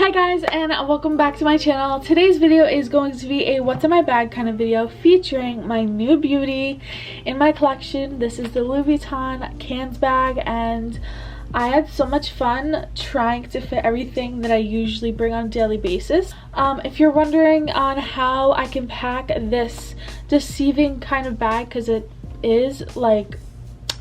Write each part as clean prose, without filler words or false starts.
Hi guys, and welcome back to my channel. Today's video is going to be a what's in my bag kind of video featuring my new beauty in my collection. This is the Louis Vuitton CANNES bag, and I had so much fun trying to fit everything that I usually bring on a daily basis. If you're wondering on how I can pack this deceiving kind of bag, because it is like,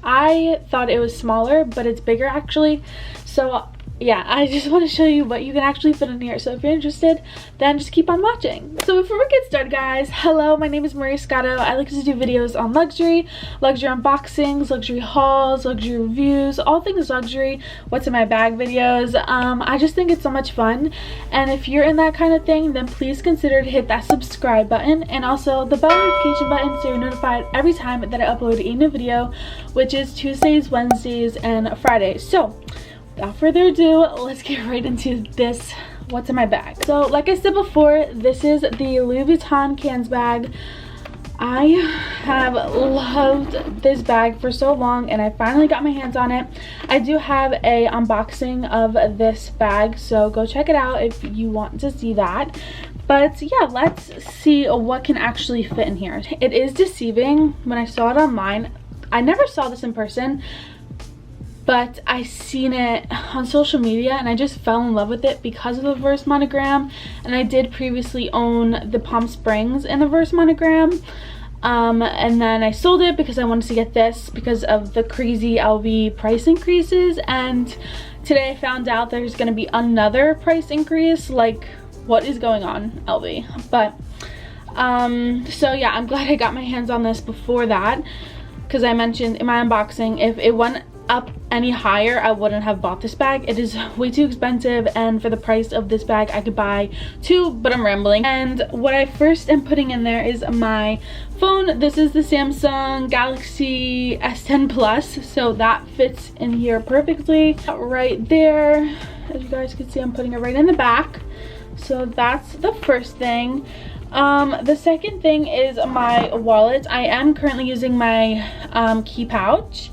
I thought it was smaller, but it's bigger actually. So yeah, I just want to show you what you can actually fit in here. So if you're interested, then just keep on watching. So before we get started, guys, hello, my name is Scotto. I like to do videos on luxury unboxings, luxury hauls, luxury reviews, all things luxury, what's in my bag videos. I just think it's so much fun, and if you're in that kind of thing, then please consider to hit that subscribe button and also the bell notification button so you're notified every time that I upload a new video, which is Tuesdays, Wednesdays, and Fridays. So without further ado, let's get right into this what's in my bag. So like I said before, this is the Louis Vuitton CANNES bag. I have loved this bag for so long, and I finally got my hands on it. I do have a unboxing of this bag, so go check it out if you want to see that. But yeah, let's see what can actually fit in here. It is deceiving. When I saw it online, I never saw this in person, but I seen it on social media and I just fell in love with it because of the reverse monogram. And I did previously own the Palm Springs in the reverse monogram, and then I sold it because I wanted to get this because of the crazy LV price increases. And today I found out there's going to be another price increase. Like, what is going on, LV? But so yeah, I'm glad I got my hands on this before that, because I mentioned in my unboxing, if it went up any higher, I wouldn't have bought this bag. It is way too expensive, and for the price of this bag I could buy two, but I'm rambling. And what I first am putting in there is my phone. This is the Samsung Galaxy S10 Plus, so that fits in here perfectly right there. As you guys can see, I'm putting it right in the back, so that's the first thing. The second thing is my wallet. I am currently using my key pouch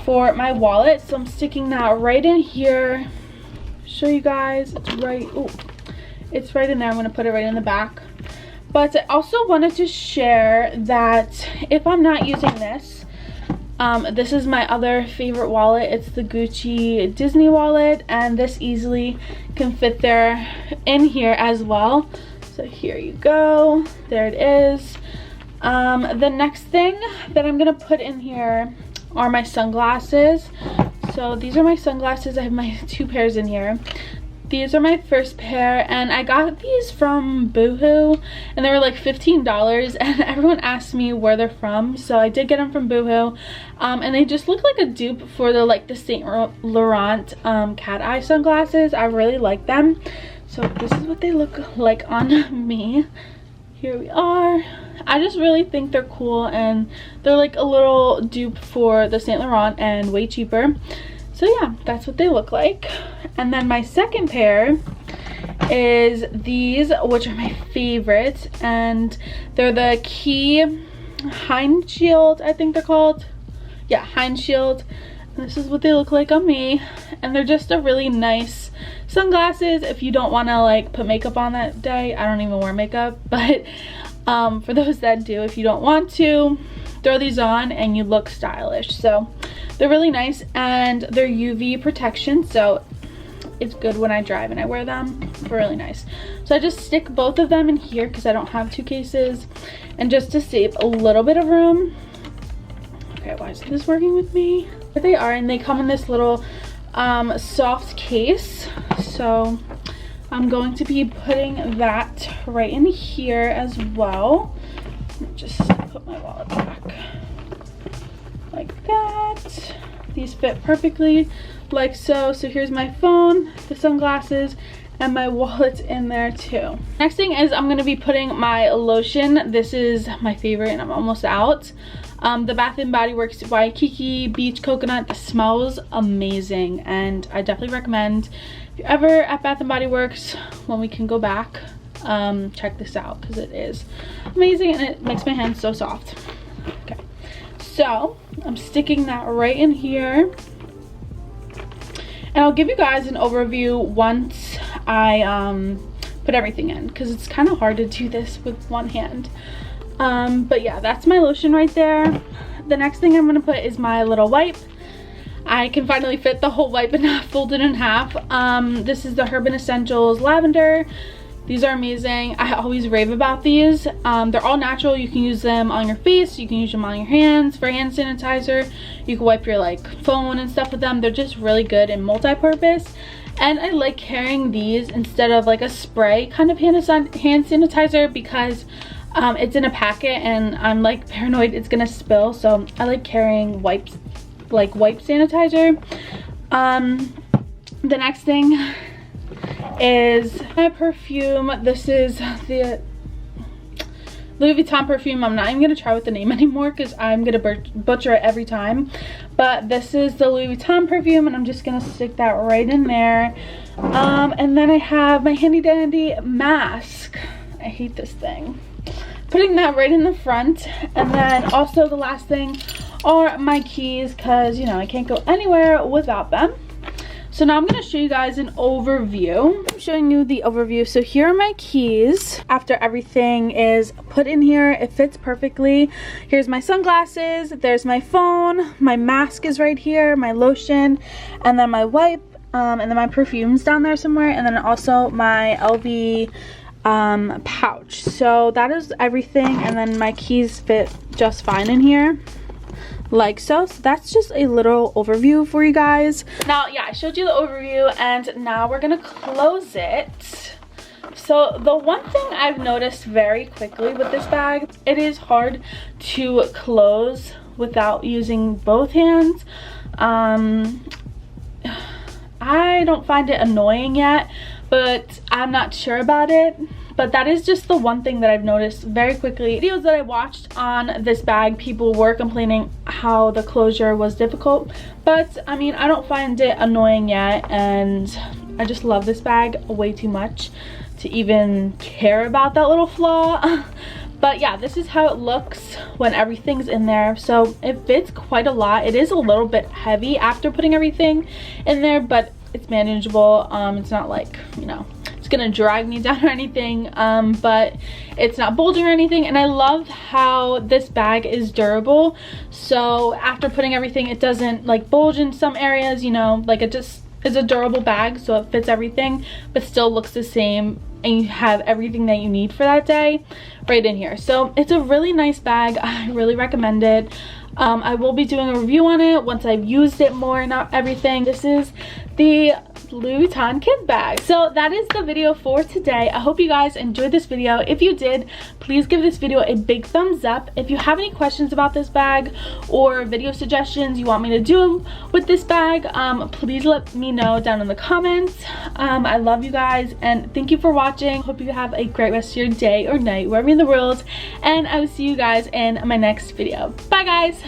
for my wallet, so I'm sticking that right in here. Show you guys, it's right in there. I'm going to put it right in the back. But I also wanted to share that if I'm not using this, this is my other favorite wallet. It's the Gucci Disney wallet, and this easily can fit there in here as well. So here you go, there it is. The next thing that I'm gonna put in here are my sunglasses. So these are my sunglasses. I have my two pairs in here. These are my first pair, and I got these from Boohoo, and they were like $15, and everyone asked me where they're from, so I did get them from Boohoo. And they just look like a dupe for the Saint Laurent cat eye sunglasses. I really like them. So this is what they look like on me. Here we are. I just really think they're cool, and they're like a little dupe for the Saint Laurent and way cheaper. So yeah, that's what they look like. And then my second pair is these, which are my favorite, and they're the Key Hind Shield, I think they're called. Yeah, Hind Shield. And this is what they look like on me, and they're just a really nice sunglasses if you don't want to like put makeup on that day. I don't even wear makeup, but for those that do, if you don't want to, throw these on and you look stylish. So they're really nice, and they're UV protection, so it's good when I drive and I wear them. They're really nice. So I just stick both of them in here because I don't have two cases, and just to save a little bit of room. Okay, why isn't this working with me? There they are, and they come in this little soft case. So I'm going to be putting that right in here as well. Just put my wallet back like that. These fit perfectly like so. So here's my phone, the sunglasses, and my wallet's in there too. Next thing is I'm going to be putting my lotion. This is my favorite, and I'm almost out. The Bath & Body Works Waikiki Beach Coconut. This smells amazing, and I definitely recommend, if you're ever at Bath & Body Works when we can go back, check this out because it is amazing and it makes my hands so soft. Okay, so I'm sticking that right in here, and I'll give you guys an overview once I put everything in, because it's kind of hard to do this with one hand. But yeah, that's my lotion right there. The next thing I'm gonna put is my little wipe. I can finally fit the whole wipe folded in half. This is the Herb & Essentials Lavender. These are amazing. I always rave about these. They're all natural. You can use them on your face. You can use them on your hands for hand sanitizer. You can wipe your like phone and stuff with them. They're just really good and multi-purpose. And I like carrying these instead of like a spray kind of hand sanitizer, because it's in a packet and I'm like paranoid it's gonna spill. So I like carrying wipes, like wipe sanitizer. The next thing is my perfume. This is the Louis Vuitton perfume. I'm not even gonna try with the name anymore because I'm gonna butcher it every time. But this is the Louis Vuitton perfume, and I'm just gonna stick that right in there. And then I have my handy dandy mask. I hate this thing. Putting that right in the front. And then also the last thing are my keys, because you know I can't go anywhere without them. So now I'm going to show you guys an overview. I'm showing you the overview. So here are my keys. After everything is put in here, it fits perfectly. Here's my sunglasses. There's my phone. My mask is right here. My lotion. And then my wipe. And then my perfume's down there somewhere. And then also my LV pouch. So that is everything. And then my keys fit just fine in here, like so. So that's just a little overview for you guys. Now yeah, I showed you the overview, and now we're gonna close it. So the one thing I've noticed very quickly with this bag, it is hard to close without using both hands. I don't find it annoying yet, but I'm not sure about it. But that is just the one thing that I've noticed very quickly. Videos that I watched on this bag, people were complaining how the closure was difficult. But I mean, I don't find it annoying yet, and I just love this bag way too much to even care about that little flaw. But yeah, this is how it looks when everything's in there. So it fits quite a lot. It is a little bit heavy after putting everything in there, but it's manageable. It's not like, you know, it's gonna drag me down or anything, but it's not bulging or anything. And I love how this bag is durable. So after putting everything, it doesn't like bulge in some areas, you know, like it just is a durable bag, so it fits everything but still looks the same, and you have everything that you need for that day right in here. So it's a really nice bag. I really recommend it. I will be doing a review on it once I've used it more, not everything. This is the Louis Vuitton kid bag. So that is the video for today. I hope you guys enjoyed this video. If you did, please give this video a big thumbs up. If you have any questions about this bag or video suggestions you want me to do with this bag, please let me know down in the comments. I love you guys, and thank you for watching. Hope you have a great rest of your day or night wherever in the world, and I will see you guys in my next video. Bye guys.